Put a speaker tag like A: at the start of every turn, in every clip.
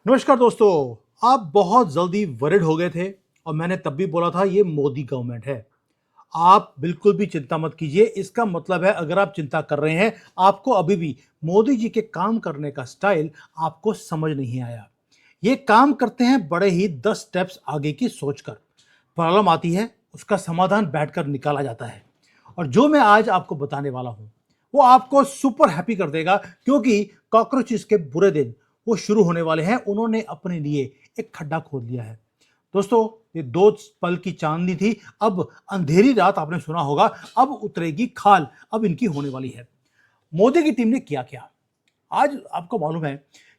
A: नमस्कार दोस्तों। आप बहुत जल्दी वरिड हो गए थे और मैंने तब भी बोला था ये मोदी गवर्नमेंट है। आप बिल्कुल भी चिंता मत कीजिए। इसका मतलब है अगर आप चिंता कर रहे हैं, आपको अभी भी मोदी जी के काम करने का स्टाइल आपको समझ नहीं आया। ये काम करते हैं बड़े ही 10 स्टेप्स आगे की सोचकर। प्रॉब्लम आती है, उसका समाधान बैठकर निकाला जाता है। और जो मैं आज आपको बताने वाला हूं वो आपको सुपर हैप्पी कर देगा, क्योंकि कॉकरोचेस के बुरे दिन वो शुरू होने वाले हैं। उन्होंने अपने लिए एक खड्डा खोद लिया है। दोस्तों, ये 2 पल की चांदनी थी, अब अंधेरी रात। आपने सुना होगा, अब उतरेगी खाल। अब इनकी होने वाली है। मोदी की टीम ने किया क्या? आज आपको मालूम है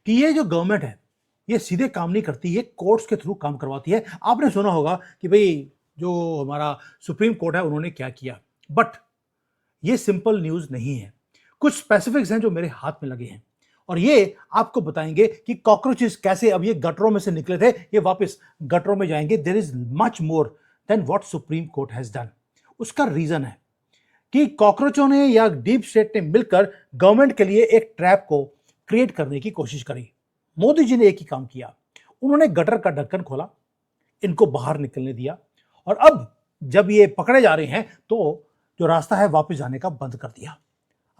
A: कि ये जो गवर्नमेंट है, ये सीधे काम नहीं करती, ये कोर्ट्स के थ्रू काम करवाती है। आपने सुना होगा कि भाई जो हमारा सुप्रीम कोर्ट है उन्होंने क्या किया। बट ये सिंपल न्यूज नहीं है। कुछ स्पेसिफिक्स हैं जो मेरे हाथ में लगे हैं और ये आपको बताएंगे कि कॉकरोचेस कैसे अब ये गटरों में से निकले थे, ये वापस गटरों में जाएंगे। There is much more than what supreme court has done. उसका रीजन है कि कॉकरोचों ने या डीप स्टेट ने मिलकर गवर्नमेंट के लिए एक ट्रैप को क्रिएट करने की कोशिश करी। मोदी जी ने एक ही काम किया, उन्होंने गटर का ढक्कन खोला, इनको बाहर निकलने दिया और अब जब ये पकड़े जा रहे हैं तो जो रास्ता है वापस जाने का बंद कर दिया।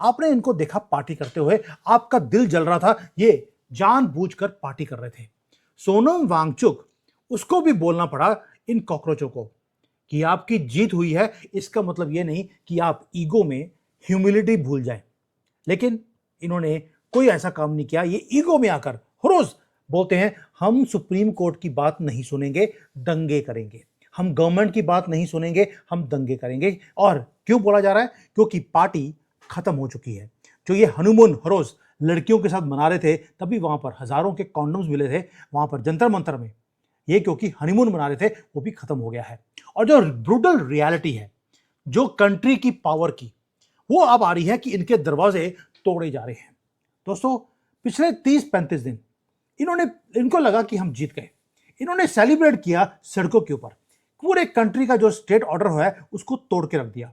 A: आपने इनको देखा पार्टी करते हुए, आपका दिल जल रहा था। ये जानबूझकर पार्टी कर रहे थे। सोनम वांगचुक, उसको भी बोलना पड़ा इन कॉकरोचों को कि आपकी जीत हुई है। इसका मतलब यह नहीं कि आप ईगो में ह्यूमिलिटी भूल जाएं। लेकिन इन्होंने कोई ऐसा काम नहीं किया। ये ईगो में आकर हर रोज बोलते हैं हम सुप्रीम कोर्ट की बात नहीं सुनेंगे, दंगे करेंगे। हम गवर्नमेंट की बात नहीं सुनेंगे, हम दंगे करेंगे। और क्यों बोला जा रहा है? क्योंकि पार्टी खत्म हो चुकी है। जो ये हनीमून हर रोज लड़कियों के साथ मना रहे थे, तभी वहां पर हजारों के कॉन्डम्स मिले थे वहां पर जंतर मंतर में। ये क्योंकि हनीमून मना रहे थे, वो भी खत्म हो गया है। और जो ब्रूटल रियलिटी है जो कंट्री की पावर की, वो अब आ रही है कि इनके दरवाजे तोड़े जा रहे हैं। दोस्तों, पिछले 30-35 दिन इनको लगा कि हम जीत गए। इन्होंने सेलिब्रेट किया सड़कों के ऊपर। पूरे कंट्री का जो स्टेट ऑर्डर हुआ है उसको तोड़ के रख दिया।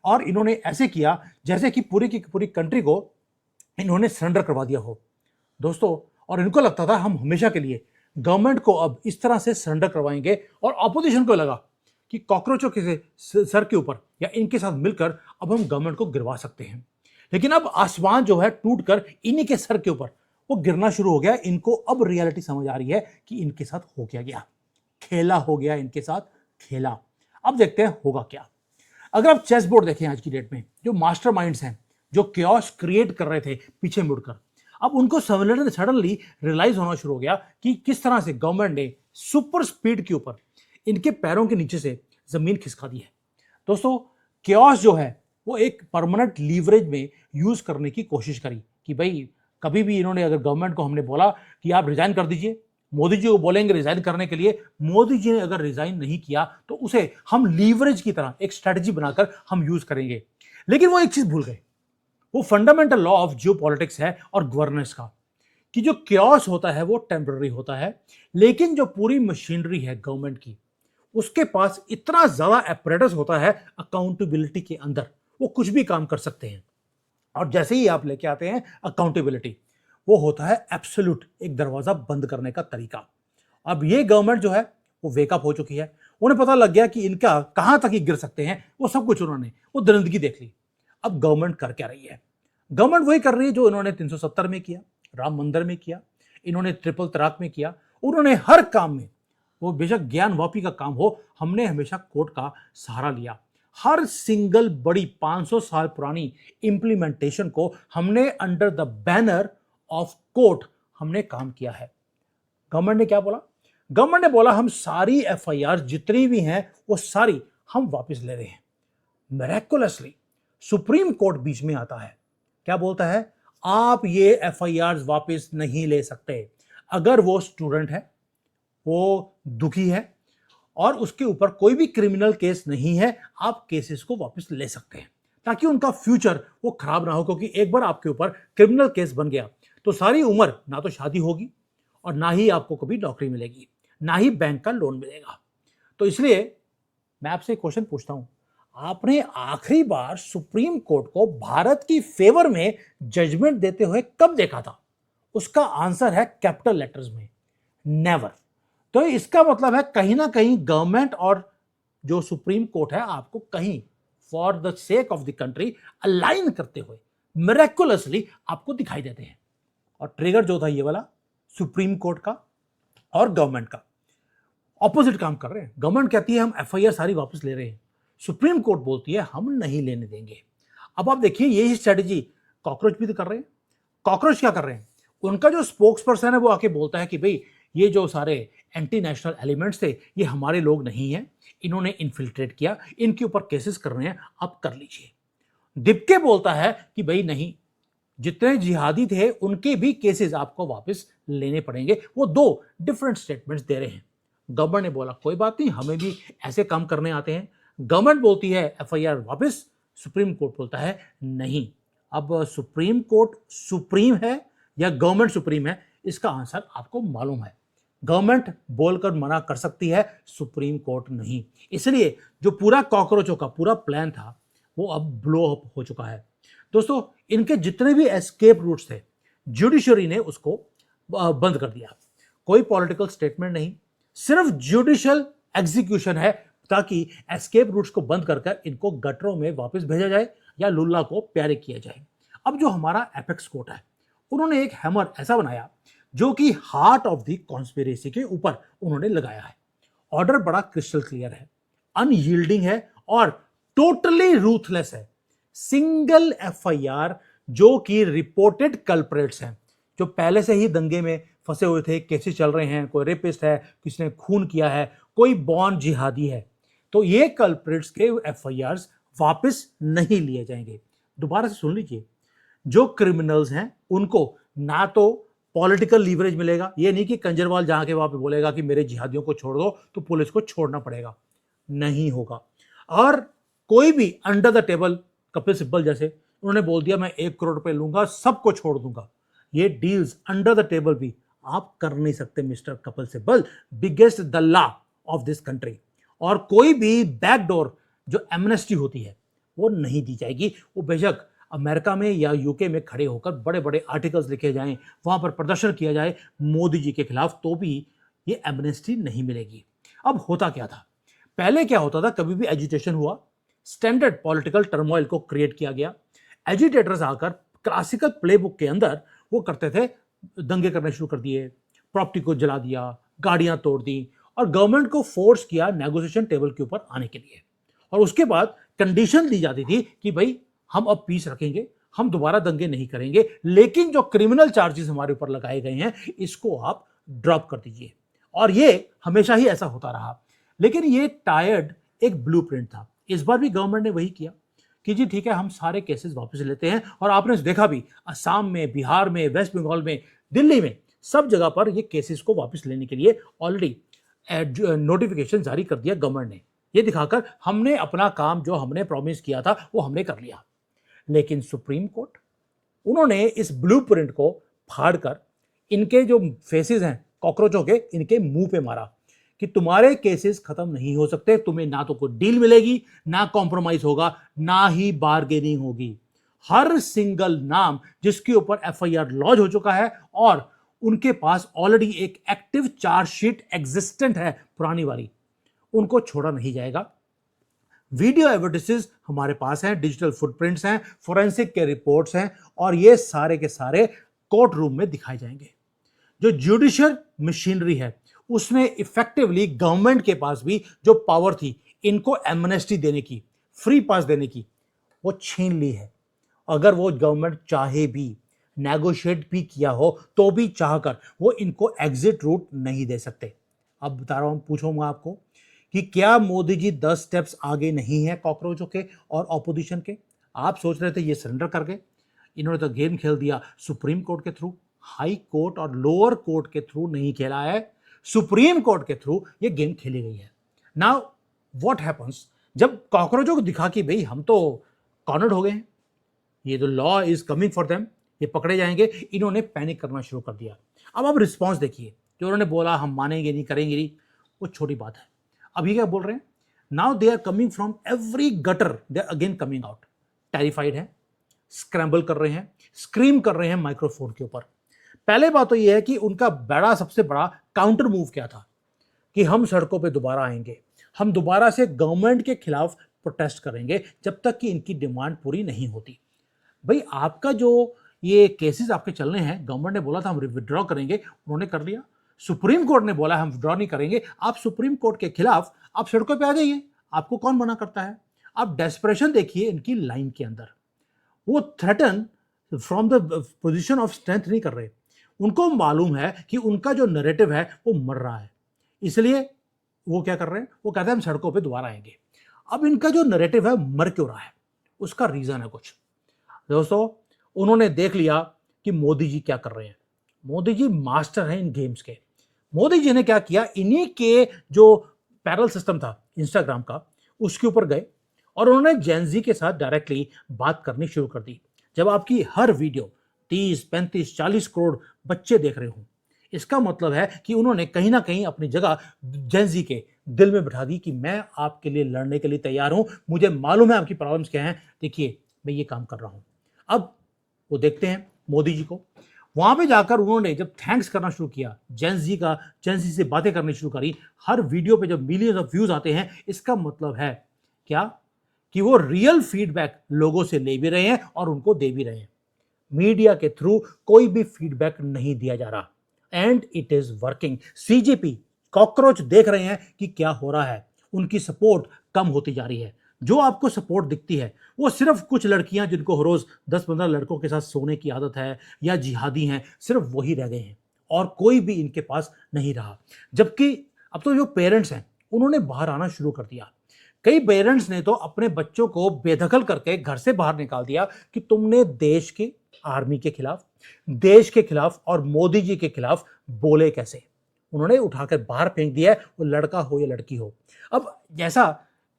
A: और इन्होंने ऐसे किया जैसे कि पूरी की पूरी कंट्री को इन्होंने सरेंडर करवा दिया हो। दोस्तों, और इनको लगता था हम हमेशा के लिए गवर्नमेंट को अब इस तरह से सरेंडर करवाएंगे। और ऑपोजिशन को लगा कि कॉकरोचों के सर के ऊपर या इनके साथ मिलकर अब हम गवर्नमेंट को गिरवा सकते हैं। लेकिन अब आसमान जो है टूट कर इन्हीं के सर के ऊपर वो गिरना शुरू हो गया। इनको अब रियलिटी समझ आ रही है कि इनके साथ हो क्या गया। खेला हो गया इनके साथ, खेला। अब देखते हैं होगा क्या। अगर आप चेस बोर्ड देखें आज की डेट में, जो मास्टरमाइंड्स हैं, जो क्योस क्रिएट कर रहे थे पीछे मुड़कर, अब उनको सडनली रियलाइज होना शुरू हो गया कि किस तरह से गवर्नमेंट ने सुपर स्पीड के ऊपर इनके पैरों के नीचे से जमीन खिसका दी है। दोस्तों, क्योस जो है वो एक परमानेंट लीवरेज में यूज करने की कोशिश करी कि भाई कभी भी इन्होंने अगर गवर्नमेंट को हमने बोला कि आप रिजाइन कर दीजिए, मोदी जी को बोलेंगे रिजाइन करने के लिए, मोदी जी ने अगर रिजाइन नहीं किया तो उसे हम लीवरेज की तरह एक स्ट्रेटजी बनाकर हम यूज करेंगे। लेकिन वो एक चीज भूल गए, वो fundamental law of Jio politics है और गवर्नेंस का, कि जो क्योस होता है वो टेम्पररी होता है। लेकिन जो पूरी मशीनरी है गवर्नमेंट की, उसके पास इतना ज्यादा एपरेटस होता है अकाउंटेबिलिटी के अंदर, वो कुछ भी काम कर सकते हैं। और जैसे ही आप लेके आते हैं अकाउंटेबिलिटी, वो होता है एब्सोल्यूट, एक दरवाजा बंद करने का तरीका। अब ये गवर्नमेंट जो है वो वेकअप हो चुकी है। उन्हें पता लग गया कि इनका कहां तक ही गिर सकते हैं, वो सब कुछ उन्होंने वो दरिंदगी देख ली। अब गवर्नमेंट कर क्या रही है? गवर्नमेंट वही कर रही है जो इन्होंने 370 में किया, राम मंदिर में किया, इन्होंने ट्रिपल तलाक में किया। उन्होंने हर काम में, वो बेशक ज्ञान वापी का काम हो, हमने हमेशा कोर्ट का सहारा लिया। हर सिंगल बड़ी 500 साल पुरानी इंप्लीमेंटेशन को हमने under the banner of court हमने काम किया है। गवर्नमेंट ने क्या बोला? गवर्नमेंट ने बोला हम सारी एफआईआर जितनी भी हैं वो सारी हम वापस ले रहे हैं। मिरेकुलसली सुप्रीम कोर्ट बीच में आता है, क्या बोलता है? आप ये एफआईआर वापस नहीं ले सकते। अगर वो स्टूडेंट है, वो दुखी है और उसके ऊपर कोई भी क्रिमिनल केस नहीं है, आप केसेस को वापस ले सकते हैं ताकि उनका फ्यूचर वो खराब ना हो। क्योंकि एक बार आपके ऊपर क्रिमिनल केस बन गया तो सारी उम्र ना तो शादी होगी और ना ही आपको कभी नौकरी मिलेगी, ना ही बैंक का लोन मिलेगा। तो इसलिए मैं आपसे एक क्वेश्चन पूछता हूं, आपने आखिरी बार सुप्रीम कोर्ट को भारत की फेवर में जजमेंट देते हुए कब देखा था? उसका आंसर है कैपिटल लेटर्स में, नेवर। तो इसका मतलब है कहीं ना कहीं गवर्नमेंट और जो सुप्रीम कोर्ट है आपको कहीं for the sake of the country align करते हुए मिरेकुलसली आपको दिखाई देते हैं। और ट्रिगर जो था ये वाला सुप्रीम कोर्ट का और गवर्नमेंट का ऑपोजिट काम कर रहे हैं। गवर्नमेंट कहती है हम एफआईआर सारी वापस ले रहे हैं, सुप्रीम कोर्ट बोलती है हम नहीं लेने देंगे। अब आप देखिए यही स्ट्रेटेजी कॉकरोच भी तो कर रहे हैं। कॉकरोच क्या कर रहे हैं, उनका जो स्पोक्स पर्सन है वो आके बोलता है कि भाई ये जो सारे एंटी नेशनल एलिमेंट्स थे ये हमारे लोग नहीं हैं, इन्होंने इन्फिल्ट्रेट किया, इनके ऊपर केसेस कर रहे हैं, आप कर लीजिए। दिप्के बोलता है कि भाई नहीं, जितने जिहादी थे उनके भी केसेस आपको वापस लेने पड़ेंगे। वो दो डिफरेंट स्टेटमेंट्स दे रहे हैं। गवर्नमेंट ने बोला कोई बात नहीं, हमें भी ऐसे काम करने आते हैं। गवर्नमेंट बोलती है एफआईआर वापस, सुप्रीम कोर्ट बोलता है नहीं। अब सुप्रीम कोर्ट सुप्रीम है या गवर्नमेंट सुप्रीम है, इसका आंसर आपको मालूम है। गवर्नमेंट बोलकर मना कर सकती है, सुप्रीम कोर्ट नहीं। इसलिए जो पूरा कॉकरोचों का पूरा प्लान था वो अब ब्लो अप हो चुका है। दोस्तों इनके जितने भी एस्केप रूट्स थे जुडिशरी ने उसको बंद कर दिया। कोई पॉलिटिकल स्टेटमेंट नहीं, सिर्फ जुडिशियल एग्जीक्यूशन है ताकि एस्केप रूट्स को बंद कर इनको गटरों में वापस भेजा जाए या लुल्ला को प्यारे किया जाए। अब जो हमारा एपेक्स कोर्ट है उन्होंने एक हैमर ऐसा बनाया जो कि हार्ट ऑफ द कॉन्स्पिरेसी के ऊपर उन्होंने लगाया है। ऑर्डर बड़ा क्रिस्टल क्लियर है, अनयील्डिंग है और टोटली रूथलेस है। सिंगल एफआईआर जो कि रिपोर्टेड कल्प्रेट्स हैं, जो पहले से ही दंगे में फंसे हुए थे, केसेस चल रहे हैं, कोई रेपिस्ट है, किसी ने खून किया है, कोई बॉर्न जिहादी है, तो ये कल्प्रेट्स के एफआईआर्स वापस नहीं लिए जाएंगे। दोबारा से सुन लीजिए, जो क्रिमिनल्स हैं उनको ना तो पॉलिटिकल लीवरेज मिलेगा, ये नहीं कि कंजरवाल जहां के वहां पे बोलेगा कि मेरे जिहादियों को छोड़ दो तो पुलिस को छोड़ना पड़ेगा, नहीं होगा। और कोई भी under the table, Kapil Sibal जैसे उन्होंने बोल दिया मैं 1 करोड़ रुपए लूंगा सबको छोड़ दूंगा, ये डील्स अंडर द टेबल भी आप कर नहीं सकते मिस्टर कपिल सिब्बल, बिगेस्ट दल्ला ऑफ दिस कंट्री। और कोई भी बैकडोर जो एमनेस्टी होती है वो नहीं दी जाएगी। वो बेशक अमेरिका में या यूके में खड़े होकर बड़े बड़े आर्टिकल्स लिखे जाएं, वहां पर प्रदर्शन किया जाए मोदी जी के खिलाफ, तो भी ये एमनेस्टी नहीं मिलेगी। अब होता क्या था, पहले क्या होता था, कभी भी एजिटेशन हुआ, स्टैंडर्ड पॉलिटिकल टर्मोइल को क्रिएट किया गया, एजिटेटर्स आकर क्लासिकल प्लेबुक के अंदर वो करते थे, दंगे करने शुरू कर दिए, प्रॉपर्टी को जला दिया, गाड़ियां तोड़ दी और गवर्नमेंट को फोर्स किया नेगोशिएशन टेबल के ऊपर आने के लिए। और उसके बाद कंडीशन दी जाती थी कि भाई हम अब पीस रखेंगे, हम दोबारा दंगे नहीं करेंगे, लेकिन जो क्रिमिनल चार्जेस हमारे ऊपर लगाए गए हैं इसको आप ड्रॉप कर दीजिए। और ये हमेशा ही ऐसा होता रहा, लेकिन ये टायर्ड एक ब्लूप्रिंट था। इस बार भी गवर्नमेंट ने वही किया कि जी ठीक है हम सारे केसेस वापस लेते हैं। और आपने देखा भी असम में, बिहार में, वेस्ट बंगाल में, दिल्ली में, सब जगह पर ये केसेस को वापस लेने के लिए ऑलरेडी नोटिफिकेशन जारी कर दिया गवर्नमेंट ने, ये दिखाकर हमने अपना काम जो हमने प्रॉमिस किया था वो हमने कर लिया। लेकिन सुप्रीम कोर्ट, उन्होंने इस ब्लूप्रिंट को फाड़कर इनके जो फेसेस हैं कॉकरोचों के, इनके मुंह पे मारा कि तुम्हारे केसेस खत्म नहीं हो सकते, तुम्हें ना तो कोई डील मिलेगी, ना कॉम्प्रोमाइज होगा, ना ही बार्गेनिंग होगी। हर सिंगल नाम जिसके ऊपर एफआईआर लॉन्च हो चुका है और उनके पास ऑलरेडी एक एक्टिव चार्जशीट एग्जिस्टेंट है पुरानी वाली, उनको छोड़ा नहीं जाएगा। वीडियो एविडेंसेस हमारे पास हैं, डिजिटल फुटप्रिंट्स हैं, फोरेंसिक के रिपोर्ट्स हैं और ये सारे के सारे कोर्ट रूम में दिखाए जाएंगे। जो जुडिशियल मशीनरी है उसमें इफेक्टिवली गवर्नमेंट के पास भी जो पावर थी इनको एमनेस्टी देने की, फ्री पास देने की, वो छीन ली है। अगर वो गवर्नमेंट चाहे भी, नेगोशिएट भी किया हो तो भी चाहकर वो इनको एग्जिट रूट नहीं दे सकते। अब बता रहा हूं, पूछूंगा आपको कि क्या मोदी जी 10 स्टेप्स आगे नहीं है कॉकरोचों के और ऑपोजिशन के? आप सोच रहे थे ये सरेंडर कर गए, इन्होंने तो गेम खेल दिया सुप्रीम कोर्ट के थ्रू, हाई कोर्ट और लोअर कोर्ट के थ्रू नहीं खेला है, सुप्रीम कोर्ट के थ्रू ये गेम खेली गई है। नाउ व्हाट हैपेंस, जब कॉकरोचों को दिखा कि भाई हम तो कॉर्नर्ड हो गए हैं, ये तो law is coming for them, ये पकड़े जाएंगे, इन्होंने पैनिक करना शुरू कर दिया। अब आप रिस्पॉन्स देखिए, जो उन्होंने बोला हम मानेंगे नहीं, करेंगे नहीं, वो छोटी बात है। अब ये क्या बोल रहे हैं, now they are coming from every gutter, they are again coming out, terrified है, स्क्रैम्बल कर रहे हैं, स्क्रीम कर रहे हैं माइक्रोफोन के ऊपर। पहले बात तो यह है कि उनका बड़ा सबसे बड़ा काउंटर मूव क्या था कि हम सड़कों पे दोबारा आएंगे, हम दोबारा से गवर्नमेंट के खिलाफ प्रोटेस्ट करेंगे जब तक कि इनकी डिमांड पूरी नहीं होती। भाई आपका जो ये केसेस आपके चल रहे हैं, गवर्नमेंट ने बोला था हम विड्रॉ करेंगे, उन्होंने कर लिया। सुप्रीम कोर्ट ने बोला हम विड्रॉ नहीं करेंगे, आप सुप्रीम कोर्ट के खिलाफ आप सड़कों पे आ जाइए, आपको कौन मना करता है। आप डेस्परेशन देखिए इनकी लाइन के अंदर, वो threaten from the position of strength नहीं कर रहे, उनको मालूम है कि उनका जो नैरेटिव है वो मर रहा है, इसलिए वो क्या कर रहे हैं, वो कहते हैं हम सड़कों पे दोबारा आएंगे। अब इनका जो नैरेटिव है मर क्यों रहा है, उसका रीजन है कुछ। दोस्तों उन्होंने देख लिया कि मोदी जी क्या कर रहे हैं, मोदी जी मास्टर हैं इन गेम्स के। मोदी जी ने क्या किया, इन्हीं के जो पैरल सिस्टम था इंस्टाग्राम का, उसके ऊपर गए और उन्होंने जेनजी के साथ डायरेक्टली बात करनी शुरू कर दी। जब आपकी हर वीडियो 30, 35, 40 करोड़ बच्चे देख रहे हो, इसका मतलब है कि उन्होंने कहीं ना कहीं अपनी जगह जेनजी के दिल में बिठा दी कि मैं आपके लिए लड़ने के लिए तैयार हूं, मुझे मालूम है आपकी प्रॉब्लम्स क्या हैं, देखिए मैं ये काम कर रहा हूं। अब वो देखते हैं मोदी जी को, वहां पे जाकर उन्होंने जब थैंक्स करना शुरू किया, जेनजी से बातें करनी शुरू करी, हर वीडियो पे जब मिलियंस ऑफ व्यूज आते हैं, इसका मतलब है क्या कि वो रियल फीडबैक लोगों से ले भी रहे हैं और उनको दे भी रहे हैं। मीडिया के थ्रू कोई भी फीडबैक नहीं दिया जा रहा and it is working. CJP cockroach देख रहे हैं कि क्या हो रहा है, उनकी सपोर्ट कम होती जा रही है। जो आपको सपोर्ट दिखती है वो सिर्फ कुछ लड़कियां जिनको रोज 10-15 लड़कों के साथ सोने की आदत है या जिहादी हैं, सिर्फ वही रह गए हैं और कोई भी इनके पास नहीं रहा। जबकि अब तो जो पेरेंट्स हैं उन्होंने बाहर आना शुरू कर दिया। कई पेरेंट्स ने तो अपने बच्चों को बेदखल करके घर से बाहर निकाल दिया कि तुमने देश के आर्मी के खिलाफ, देश के खिलाफ और मोदी जी के खिलाफ बोले कैसे। उन्होंने उठाकर बाहर फेंक दिया है, वो लड़का हो या लड़की हो। अब जैसा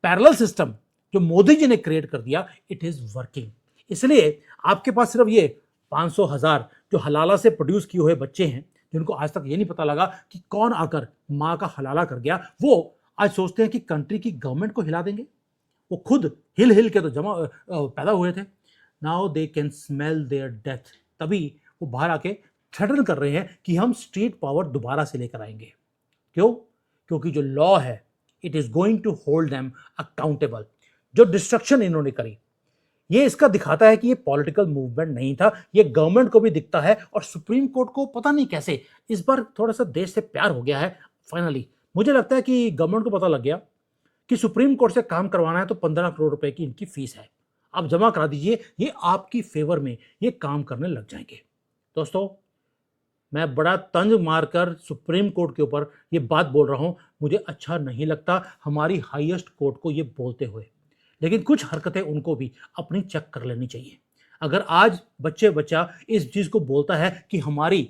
A: पैरेलल सिस्टम जो मोदी जी ने क्रिएट कर दिया, इट इज वर्किंग। इसलिए आपके पास सिर्फ ये 500,000 जो हलाला से प्रोड्यूस किए हुए बच्चे हैं, जिनको आज तक ये नहीं पता लगा कि कौन आकर माँ का हलाला कर गया, वो आज सोचते हैं कि कंट्री की गवर्नमेंट को हिला देंगे। वो खुद हिल हिल के तो पैदा हुए थे। Now they can smell there death, तभी वो बाहर आके थ्रेटन कर रहे हैं कि हम स्ट्रीट पावर दोबारा से लेकर आएंगे। क्यों? क्योंकि जो लॉ है it is going to hold them accountable. जो डिस्ट्रक्शन इन्होंने करी, ये इसका दिखाता है कि ये पॉलिटिकल मूवमेंट नहीं था, ये गवर्नमेंट को भी दिखता है और सुप्रीम कोर्ट को पता नहीं कैसे इस बार थोड़ा सा देश से प्यार हो गया है। फाइनली मुझे लगता है कि गवर्नमेंट को पता लग गया कि सुप्रीम कोर्ट से काम करवाना है तो 15 करोड़ रुपए की इनकी फीस है, आप जमा करा दीजिए, ये आपकी फेवर में ये काम करने लग जाएंगे। दोस्तों मैं बड़ा तंज मारकर सुप्रीम कोर्ट के ऊपर ये बात बोल रहा हूं, मुझे अच्छा नहीं लगता हमारी हाईएस्ट कोर्ट को ये बोलते हुए, लेकिन कुछ हरकतें उनको भी अपनी चेक कर लेनी चाहिए। अगर आज बच्चा इस चीज को बोलता है कि हमारी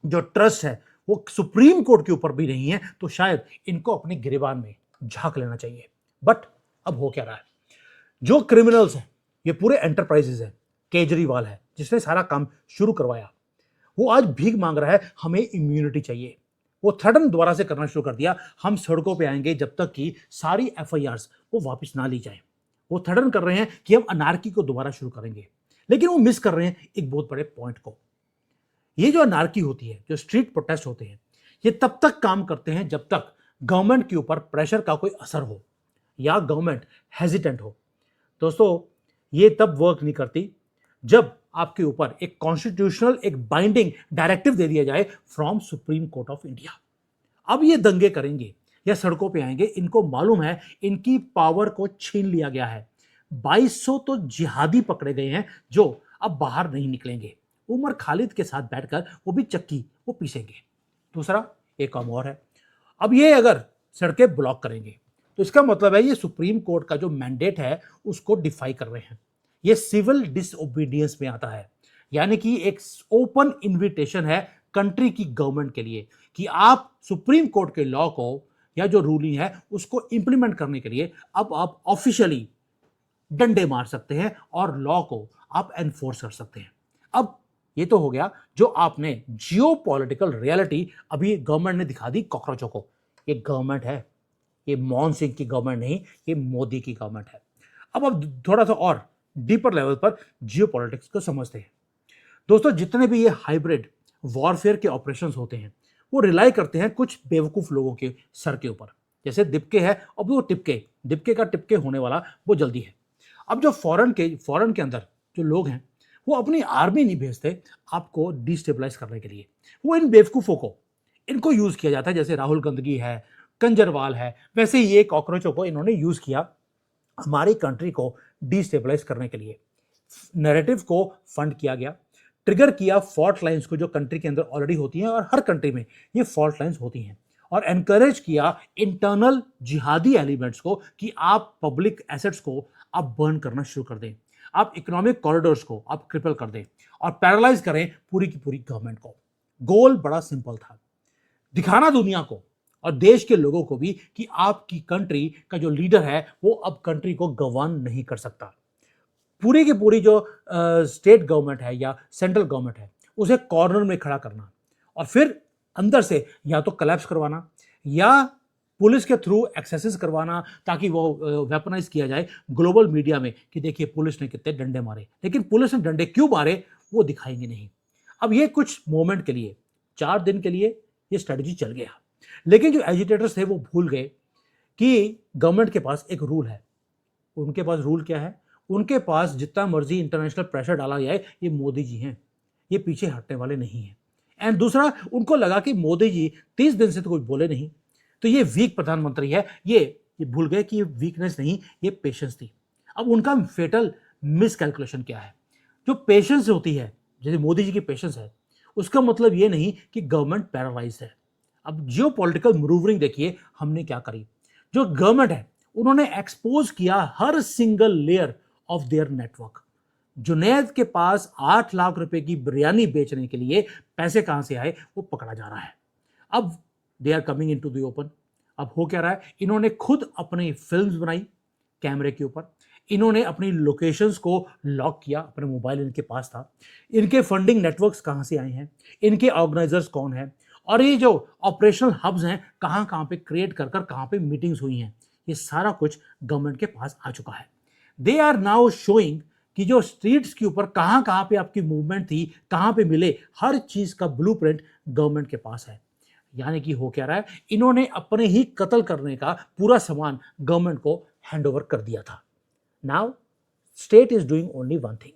A: जो ट्रस्ट है वो सुप्रीम कोर्ट के ऊपर भी नहीं है, तो शायद इनको अपने गिरेबान में झांक लेना चाहिए। बट अब हो क्या रहा है, जो क्रिमिनल्स हैं, ये पूरे एंटरप्राइजेज हैं, केजरीवाल है जिसने सारा काम शुरू करवाया, वो आज भीख मांग रहा है हमें इम्यूनिटी चाहिए। वो थ्रेटन दोबारा से करना शुरू कर दिया, हम सड़कों पे आएंगे जब तक कि सारी एफआईआर्स वो वापस ना ली जाए। वो थ्रेटन कर रहे हैं कि हम अनार्की को दोबारा शुरू करेंगे, लेकिन वो मिस कर रहे हैं एक बहुत बड़े पॉइंट को। ये जो अनार्की होती है, जो स्ट्रीट प्रोटेस्ट होते हैं, ये तब तक काम करते हैं जब तक गवर्नमेंट के ऊपर प्रेशर का कोई असर हो या गवर्नमेंट हेजिटेंट हो। दोस्तों ये तब वर्क नहीं करती जब आपके ऊपर एक कॉन्स्टिट्यूशनल एक बाइंडिंग डायरेक्टिव दे दिया जाए from supreme court of India. अब ये दंगे करेंगे या सड़कों पे आएंगे, इनको मालूम है इनकी पावर को छीन लिया गया है। 2200 तो जिहादी पकड़े गए हैं जो अब बाहर नहीं निकलेंगे। उमर खालिद के साथ बैठकर वो भी चक्की वो पीसेंगे। दूसरा एक काम और है, अब ये अगर सड़कें ब्लॉक करेंगे तो इसका मतलब है ये सुप्रीम कोर्ट का जो मैंडेट है उसको डिफाई कर रहे हैं। ये सिविल डिसओबीडियंस में आता है, यानी कि एक ओपन इनविटेशन है कंट्री की गवर्नमेंट के लिए कि आप सुप्रीम कोर्ट के लॉ को या जो रूलिंग है उसको इंप्लीमेंट करने के लिए अब आप ऑफिशियली डंडे मार सकते हैं और लॉ को आप एनफोर्स कर सकते हैं। अब ये तो हो गया जो आपने जियो पॉलिटिकल रियलिटी अभी गवर्नमेंट ने दिखा दी कॉकरोचों को। ये गवर्नमेंट है, ये मनमोहन सिंह की गवर्नमेंट नहीं, ये मोदी की गवर्नमेंट है। अब थोड़ा सा और डीपर लेवल पर जियो पॉलिटिक्स को समझते हैं। दोस्तों जितने भी ये हाइब्रिड वॉरफेयर के ऑपरेशंस होते हैं वो रिलाई करते हैं कुछ बेवकूफ़ लोगों के सर के ऊपर। जैसे दिपके है, अब वो टिपके दिपके का टिपके होने वाला वो जल्दी है। अब जो फॉरेन के अंदर जो लोग हैं वो अपनी आर्मी नहीं भेजते आपको डिस्टेबलाइज करने के लिए, वो इन बेवकूफ़ों को इनको यूज़ किया जाता है। जैसे राहुल गंदगी है, कंजरवाल है, वैसे ही ये कॉकरोचों को इन्होंने यूज़ किया हमारी कंट्री को डिस्टेबलाइज करने के लिए। नैरेटिव को फंड किया गया, ट्रिगर किया फॉल्ट लाइंस को जो कंट्री के अंदर ऑलरेडी होती हैं और हर कंट्री में ये फॉल्ट लाइंस होती हैं, और एनकरेज किया इंटरनल जिहादी एलिमेंट्स को कि आप पब्लिक एसेट्स को आप बर्न करना शुरू कर दें, आप इकोनॉमिक कॉरिडोर्स को आप क्रिपल कर दें और पैरालाइज करें पूरी की पूरी गवर्नमेंट को। गोल बड़ा सिंपल था, दिखाना दुनिया को और देश के लोगों को भी कि आपकी कंट्री का जो लीडर है वो अब कंट्री को गवर्न नहीं कर सकता। पूरी की पूरी जो स्टेट गवर्नमेंट है या सेंट्रल गवर्नमेंट है उसे कॉर्नर में खड़ा करना और फिर अंदर से या तो कलेप्स करवाना या पुलिस के थ्रू एक्सेसेस करवाना ताकि वो वेपनाइज किया जाए ग्लोबल मीडिया में कि देखिए पुलिस ने कितने डंडे मारे, लेकिन पुलिस ने डंडे क्यों मारे वो दिखाएंगे नहीं। अब ये कुछ मोमेंट के लिए 4 दिन के लिए ये स्ट्रेटजी चल गया, लेकिन जो एजिटेटर्स थे वो भूल गए कि गवर्नमेंट के पास एक रूल है। उनके पास रूल क्या है? उनके पास जितना मर्जी इंटरनेशनल प्रेशर डाला जाए, ये मोदी जी हैं, ये पीछे हटने वाले नहीं हैं। एंड दूसरा, उनको लगा कि मोदी जी 30 दिन से तो कुछ बोले नहीं, तो ये वीक प्रधानमंत्री है। ये भूल गए कि ये वीकनेस नहीं, ये पेशेंस थी। अब उनका फेटल मिसकैलकुलेशन क्या है? जो पेशेंस होती है, जैसे मोदी जी की पेशेंस है, उसका मतलब ये नहीं कि गवर्नमेंट पैरालाइज है। अब जियो पॉलिटिकल मैनूवरिंग देखिए हमने क्या करी। जो गवर्नमेंट है उन्होंने एक्सपोज किया हर single layer of their network. Junaid के पास 8 लाख रुपए की बिरयानी बेचने के लिए पैसे कहां से आए वो पकड़ा जा रहा है। अब they are coming into the open. अब हो क्या रहा है? इन्होंने खुद अपनी फिल्म्स बनाई कैमरे के ऊपर, इन्होंने अपनी लोकेशंस को लॉक किया, अपने मोबाइल इनके पास था, इनके फंडिंग नेटवर्क्स कहां से आए हैं, इनके ऑर्गेनाइजर्स कौन है, और ये जो ऑपरेशनल हब्स हैं कहां कहां पे क्रिएट कर कर कहां पे मीटिंग्स हुई हैं, ये सारा कुछ गवर्नमेंट के पास आ चुका है। दे आर नाउ शोइंग कि जो स्ट्रीट्स के ऊपर कहां कहां पे आपकी मूवमेंट थी, कहां पे मिले, हर चीज का ब्लूप्रिंट गवर्नमेंट के पास है। यानी कि हो क्या रहा है? इन्होंने अपने ही कत्ल करने का पूरा सामान गवर्नमेंट को हैंडओवर कर दिया था। Now state is doing only one thing,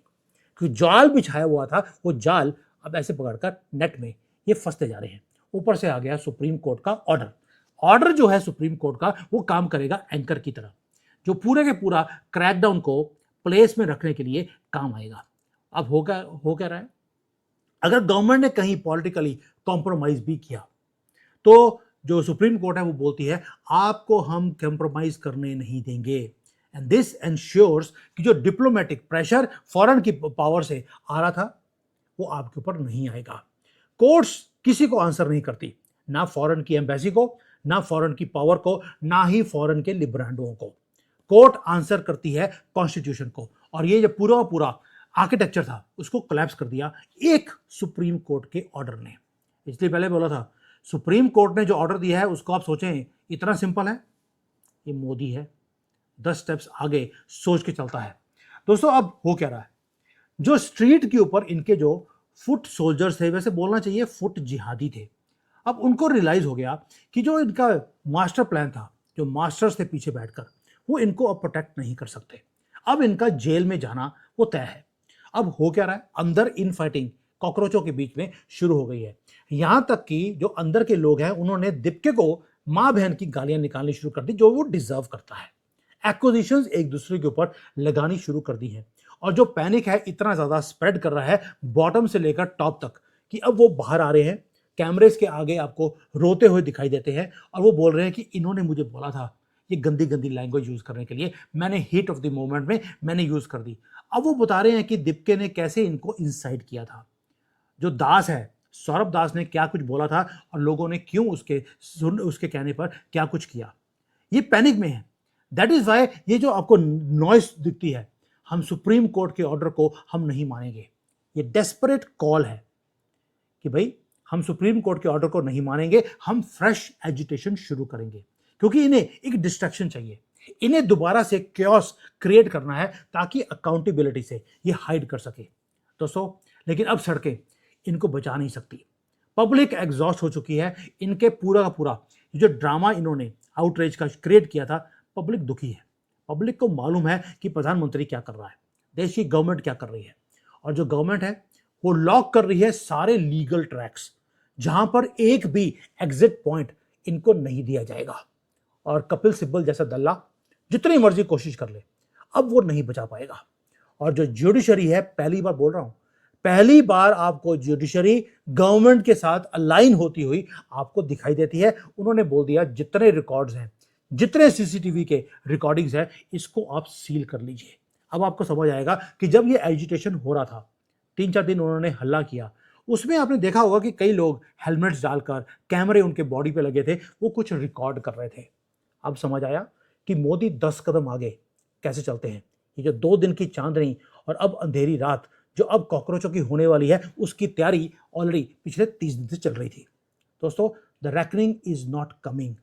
A: कि जाल बिछाया हुआ था वो जाल अब ऐसे पकड़कर नेट में ये फंसते जा रहे हैं। ऊपर से आ गया सुप्रीम कोर्ट का ऑर्डर। ऑर्डर जो है सुप्रीम कोर्ट का वो काम करेगा एंकर की तरह, जो पूरे के पूरा क्रैकडाउन को प्लेस में रखने के लिए काम आएगा। अब हो क्या रहा है? अगर गवर्नमेंट ने कहीं पॉलिटिकली कॉम्प्रोमाइज भी किया तो जो सुप्रीम कोर्ट है वो बोलती है आपको हम कॉम्प्रोमाइज करने नहीं देंगे। एंड दिस एंश्योर्स कि जो डिप्लोमेटिक प्रेशर फॉरेन की पावर से आ रहा था वो आपके ऊपर नहीं आएगा। कोर्ट्स किसी को आंसर नहीं करती, ना फॉरेन की एम्बेसी को, ना फॉरेन की पावर को, ना ही फॉरेन के लिबरांडों को। कोर्ट आंसर करती है कॉन्स्टिट्यूशन को, और ये जो पूरा आर्किटेक्चर था उसको कोलैप्स कर दिया एक सुप्रीम कोर्ट के ऑर्डर ने। इसलिए पहले बोला था सुप्रीम कोर्ट ने जो ऑर्डर दिया है उसको आप सोचें इतना सिंपल है, ये मोदी है 10 स्टेप्स आगे सोच के चलता है। दोस्तों अब हो क्या रहा है? जो स्ट्रीट के ऊपर इनके जो फुट सोल्जर्स थे, वैसे बोलना चाहिए फुट जिहादी थे, अब उनको रियलाइज हो गया कि जो इनका मास्टर प्लान था, जो मास्टर्स थे पीछे बैठकर, वो इनको अब प्रोटेक्ट नहीं कर सकते। अब इनका जेल में जाना वो तय है। अब हो क्या रहा है? अंदर इन फाइटिंग कॉकरोचों के बीच में शुरू हो गई है। यहां तक कि जो अंदर के लोग हैं उन्होंने दिपके को मां बहन की गालियां निकालनी शुरू कर दी, जो वो डिजर्व करता है। एक्विजिशंस एक दूसरे के ऊपर लगानी शुरू कर दी है, और जो पैनिक है इतना ज्यादा स्प्रेड कर रहा है बॉटम से लेकर टॉप तक कि अब वो बाहर आ रहे हैं, कैमरेज के आगे आपको रोते हुए दिखाई देते हैं, और वो बोल रहे हैं कि इन्होंने मुझे बोला था ये गंदी गंदी लैंग्वेज यूज करने के लिए, मैंने हीट ऑफ द मोमेंट में मैंने यूज कर दी। अब वो बता रहे हैं कि दिपके ने कैसे इनको इंसाइट किया था, जो दास है सौरभ दास ने क्या कुछ बोला था और लोगों ने क्यों उसके कहने पर क्या कुछ किया। ये पैनिक में है। दैट इज वाई ये जो आपको नॉइस दिखती है, हम सुप्रीम कोर्ट के ऑर्डर को हम नहीं मानेंगे, ये डेस्परेट कॉल है कि भाई हम सुप्रीम कोर्ट के ऑर्डर को नहीं मानेंगे, हम फ्रेश एजिटेशन शुरू करेंगे, क्योंकि इन्हें एक डिस्ट्रैक्शन चाहिए, इन्हें दोबारा से क्योस क्रिएट करना है ताकि अकाउंटेबिलिटी से ये हाइड कर सके। दोस्तों लेकिन अब सड़कें इनको बचा नहीं सकती। पब्लिक एग्जॉस्ट हो चुकी है। इनके पूरा का पूरा जो ड्रामा इन्होंने आउटरीच का क्रिएट किया था, पब्लिक दुखी है। पब्लिक को मालूम है कि प्रधानमंत्री क्या कर रहा है, देश की गवर्नमेंट क्या कर रही है, और जो गवर्नमेंट है वो लॉक कर रही है सारे लीगल ट्रैक्स, जहां पर एक भी एग्जिट पॉइंट इनको नहीं दिया जाएगा। और कपिल सिब्बल जैसा दल्ला जितनी मर्जी कोशिश कर ले, अब वो नहीं बचा पाएगा। और जो जुडिशरी है, पहली बार बोल रहा हूं, पहली बार आपको जुडिशरी गवर्नमेंट के साथ अलाइन होती हुई आपको दिखाई देती है। उन्होंने बोल दिया जितने रिकॉर्ड्स हैं, जितने सीसीटीवी के रिकॉर्डिंग्स हैं, इसको आप सील कर लीजिए। अब आपको समझ आएगा कि जब ये एजिटेशन हो रहा था, 3-4 दिन उन्होंने हल्ला किया, उसमें आपने देखा होगा कि कई लोग हेलमेट्स डालकर, कैमरे उनके बॉडी पे लगे थे, वो कुछ रिकॉर्ड कर रहे थे। अब समझ आया कि मोदी 10 कदम आगे कैसे चलते हैं। ये जो 2 दिन की चांदनी और अब अंधेरी रात जो अब कॉकरोचों की होने वाली है, उसकी तैयारी ऑलरेडी पिछले 30 दिन से चल रही थी। दोस्तों, the reckoning is not coming,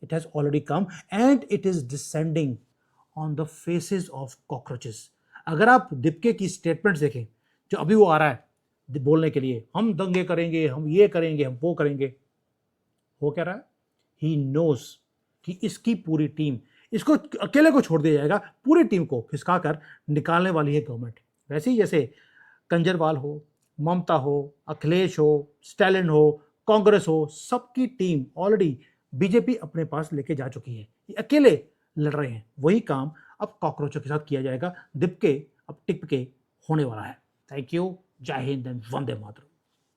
A: it has already come and it is descending on the faces of cockroaches. अगर आप दीपके की स्टेटमेंट देखें, जो अभी वो आ रहा है बोलने के लिए, हम दंगे करेंगे, हम ये करेंगे, हम वो करेंगे, वो कह रहा है ही नोज कि इसकी पूरी टीम, इसको अकेले को छोड़ दिया जाएगा, पूरी टीम को खिसका कर निकालने वाली है गवर्नमेंट। वैसे ही जैसे कंजरवाल हो, ममता हो, अखिलेश हो, स्टैलिन हो, कांग्रेस हो, सबकी टीम ऑलरेडी बीजेपी अपने पास लेके जा चुकी है। ये अकेले लड़ रहे हैं। वही काम अब कॉकरोचों के साथ किया जाएगा। दीपके अब टिक के होने वाला है। Thank you. जय हिंद एंड वंदे मातरम।